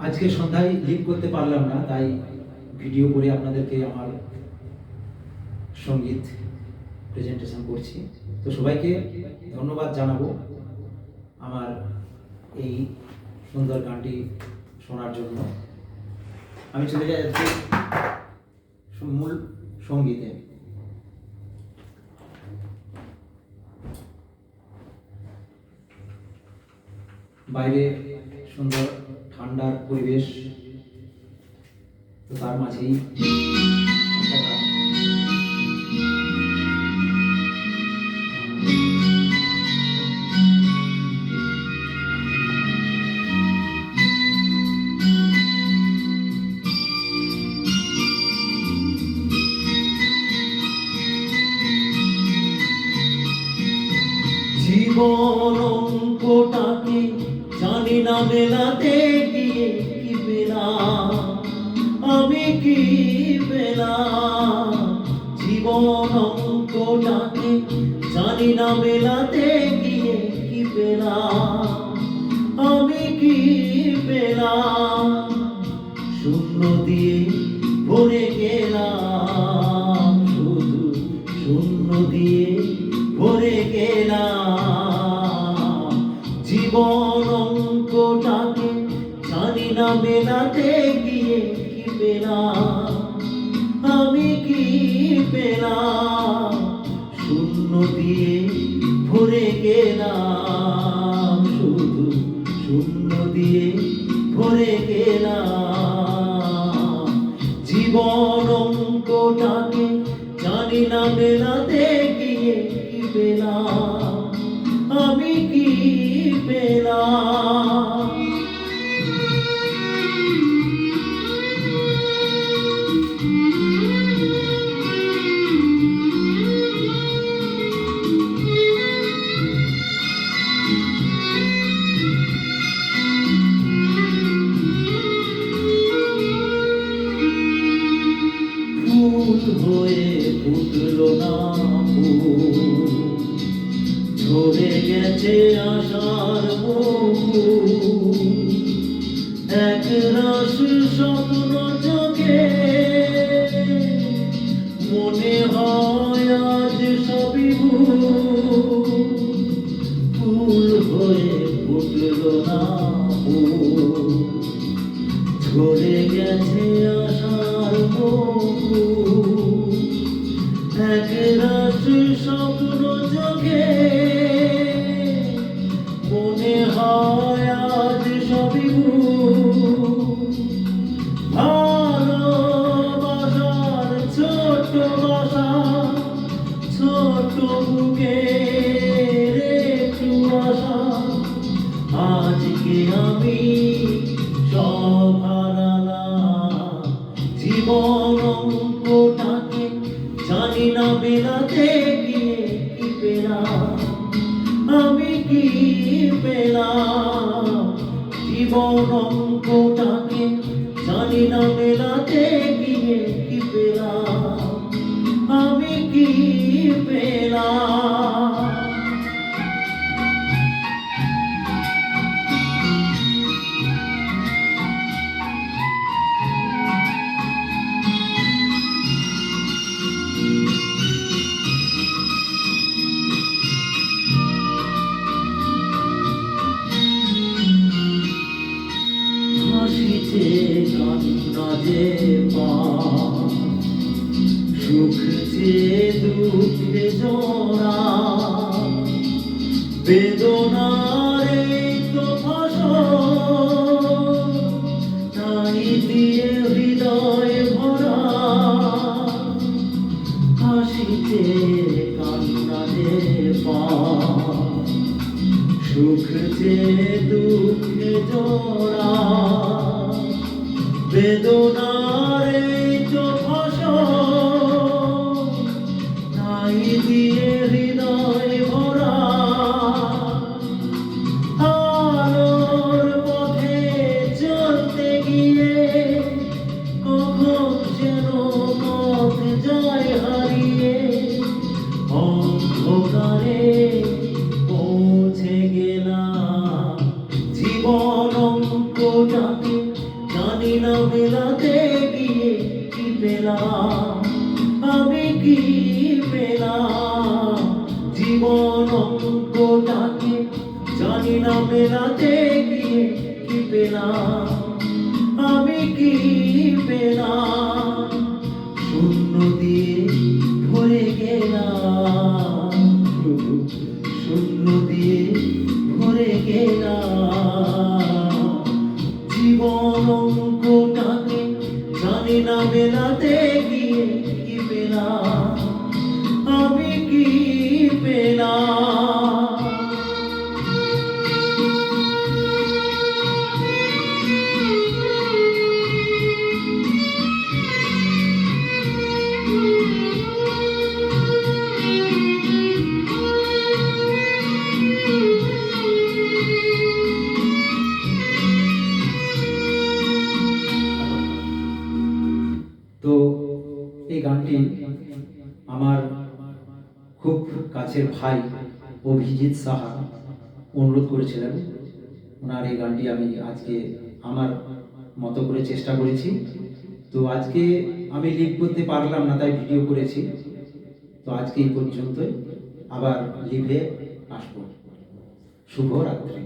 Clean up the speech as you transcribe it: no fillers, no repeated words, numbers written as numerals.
আজকে সন্ধ্যায় লিভ করতে পারলাম না, তাই ভিডিও করে আপনাদেরকে আমার সঙ্গীত প্রেজেন্টেশন করছি। তো সবাইকে ধন্যবাদ জানাবো আমার এই সুন্দর গানটি শোনার জন্য। আমি চলে যাচ্ছি মূল সঙ্গীতে। বাইরে সুন্দর ঠান্ডার পরিবেশ, তো তার মাঝেই একটা গান। জীবন অঙ্কটাকে জানি না মেলাতে গিয়ে কি পেলাম, আমি কি পেলাম। জীবন অঙ্কটাকে জানি না মেলাতে গিয়ে কি পেলাম, আমি কি পেলাম। শূন্য দিয়ে ভরে গেলাম, শুধু শূন্য দিয়ে ভরে গেলাম। জীবন অঙ্কটাকে জানি না মেলাতে গিয়ে কি পেলাম, আমি কি পেলাম। শূন্য দিয়ে ভরে গেলাম, শুধু শূন্য দিয়ে ভরে গেলাম। জীবন অঙ্কটাকে জানি না মেলাতে গিয়ে কি পেলাম, আমি কি পেলাম। ফুল হয়ে ফুটলো না ফুল, ঝরে গেছে আশার মুকুল। এক রাস স্বপ্ন চোখে মনে হয় আজ সবই ভুল। ফুল হয়ে ফুটলো না ফুল, ঝরে গেছে আশার মুকুল। এক রাস স্বপ্ন চোখে মনে হয় আজ সবই ভুল। ভালোবাসার ছোট বাসা, ছোট বুকের একটু আশা, আজকে আমি সব হারালাম। জীবন অঙ্কটাকে জানি না মেলাতে গিয়ে কি পেলাম, আমি কি পেলাম। জীবন অঙ্কটাকে জানি না মেলাতে গিয়ে কি পেলাম, আমি কি পেলাম। হাসিতে কান্না যে পায়, সুখ যে দুঃখে জড়া, বেদনার এই তো ফসল, তাই দিয়ে হৃদয় ভরা। হাসিতে কান্না যে পায়, সুখ যে দুঃখে জড়া, বেদনার এই তো ফসল, তাই দিয়ে হৃদয় ভরা। আলোর পথে চলতে গিয়ে কখন যেন পথ যায় হারিয়ে, অন্ধকারে পৌঁছে গেলাম। জীবন জীবন অঙ্কটাকে জানি না মেলাতে গিয়ে কি পেলাম, আমি কি পেলাম। জীবন অঙ্কটাকে জানি না মেলাতে গিয়ে কি পেলাম, আমি কি পেলাম। শূন্য দিয়ে ভরে গেলাম, শূন্য দিয়ে ভরে গেলাম। জীবন অঙ্কটাকে জানি না মেলাতে গিয়ে কি পেলাম, আমি কি পেলাম। তো এই গানটি আমার খুব কাছের ভাই অভিজিৎ সাহা অনুরোধ করেছিলেন। ওনার এই গানটি আমি আজকে আমার মতো করে চেষ্টা করেছি। তো আজকে আমি লিভ করতে পারলাম না, তাই ভিডিও করেছি। তো আজকে এই পর্যন্তই, আবার লিভে আসবো। শুভরাত্রি।